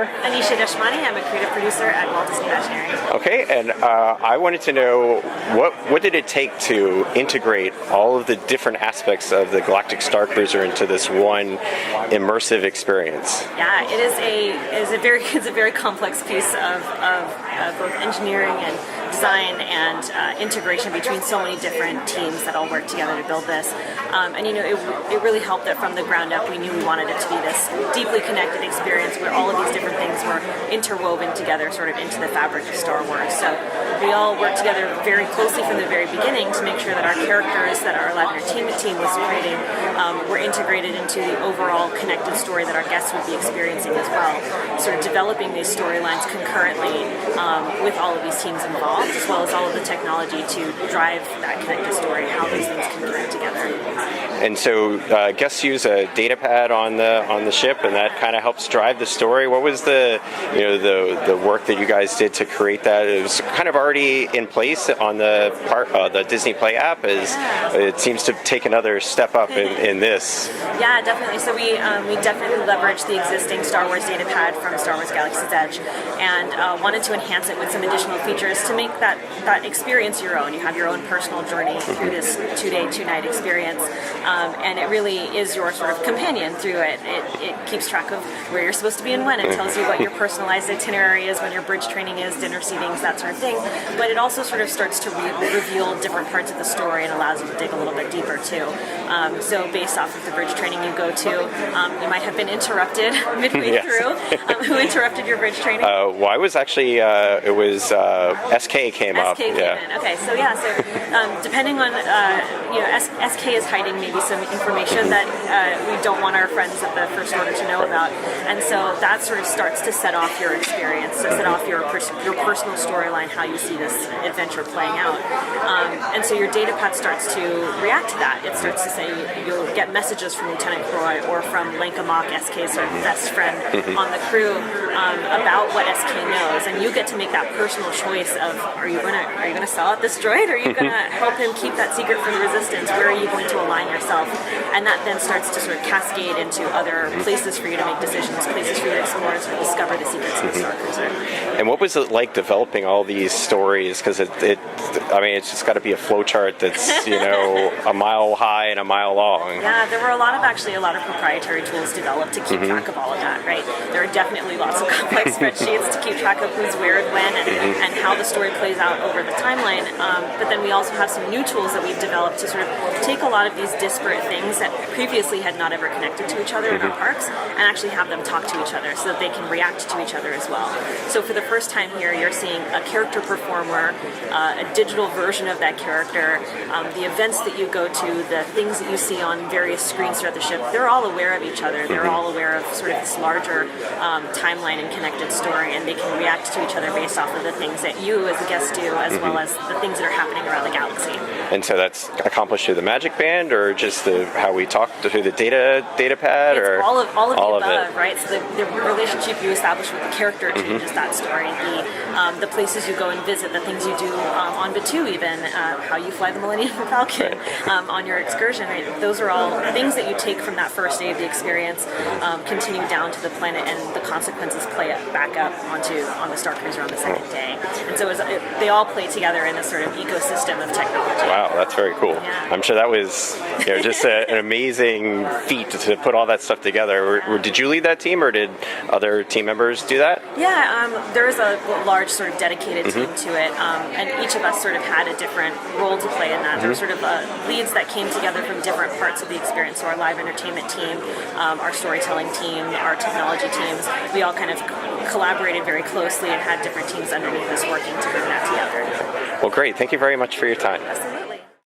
Anisha Deshmani. I'm a creative producer at Walt Disney Imagineering. Okay, and I wanted to know what did it take to integrate all of the different aspects of the Galactic Starcruiser into this one immersive experience? Yeah, it's a very complex piece of both engineering and design and integration between so many different teams that all work together to build this. And it really helped that from the ground up we knew we wanted it to be this deeply connected experience where all of these different things were interwoven together sort of into the fabric of Star Wars. So we all worked together very closely from the very beginning to make sure that our characters that our live entertainment team was creating were integrated into the overall connected story that our guests would be experiencing as well. Sort of developing these storylines concurrently with all of these teams involved, as well as all of the technology to drive that connected story, how these things can connect together. And so guests use a Datapad on the ship, and that kind of helps drive the story. What was the work that you guys did to create that? It was kind of already in place on the Disney Play app. It seems to take another step up in this. Yeah, definitely. So we definitely leveraged the existing Star Wars Datapad from Star Wars Galaxy's Edge, and wanted to enhance it with some additional features to make that experience your own. You have your own personal journey through this 2-day, 2-night experience, and it really is your sort of companion through it. It keeps track of where you're supposed to be and when. It tells you what your personalized itinerary is, when your bridge training is, dinner seatings, that sort of thing. But it also sort of starts to reveal different parts of the story and allows you to dig a little bit deeper too. So based off of the bridge training you go to, you might have been interrupted midway through. Who interrupted your bridge training? Well, I was actually, it was SK came up. SK came in. Okay, so depending on, SK is hiding maybe some information that we don't want our friends at the First Order to know about, and so that sort of starts to set off your experience, to set off your personal storyline, how you see this adventure playing out, and so your Datapad starts to react to that. It starts to say you'll get messages from Lieutenant Croy or from Lenka Mock, SK's sort of best friend on the crew, about what SK knows, and you get to make that personal choice of are you gonna sell out this droid? Are you gonna help him keep that secret from the Resistance? Where are you going to align yourself? And that then starts to sort of cascade into other places for you to make decisions, places for you to explore, to discover the secrets of the Starcruiser. And what was it like developing all these stories? Because it's just got to be a flowchart that's a mile high and a mile long. Yeah, there were a lot of proprietary tools developed to keep track of all of that. Right, there are definitely lots of complex spreadsheets to keep track of who's where and when, and how the story plays out over the timeline. But then we also have some new tools that we've developed to sort of take a lot of these disparate things that previously had not ever connected to each other in our parks and actually have them talk to each other so that they can react to each other as well. So for the first time here, you're seeing a character performer, a digital version of that character, the events that you go to, the things that you see on various screens throughout the ship, they're all aware of each other. They're all aware of sort of this larger timeline and connected story, and they can react to each other based off of the things that you as a guest do, as well as the things that are happening around the galaxy. And so that's accomplished through the Magic Band, or just how we talk through the Datapad, or all of the above, it. right? So the relationship you establish with the character changes that story. The places you go and visit, the things you do on Batuu, even how you fly the Millennium Falcon on your excursion, right? Those are all things that you take from that first day of the experience, continue down to the planet, and the consequences play it back up on the Starcruiser on the second day. And so they all play together in this sort of ecosystem of technology. Wow, that's very cool. Yeah. I'm sure that was just an amazing feat to put all that stuff together. Did you lead that team, or did other team members do that? Yeah, there is a large sort of dedicated team to it, and each of us sort of had a different role to play in that. There were sort of leads that came together from different parts of the experience. So our live entertainment team, our storytelling team, our technology teams, we all kind of collaborated very closely and had different teams underneath us working to bring that together. Well, great. Thank you very much for your time. Absolutely.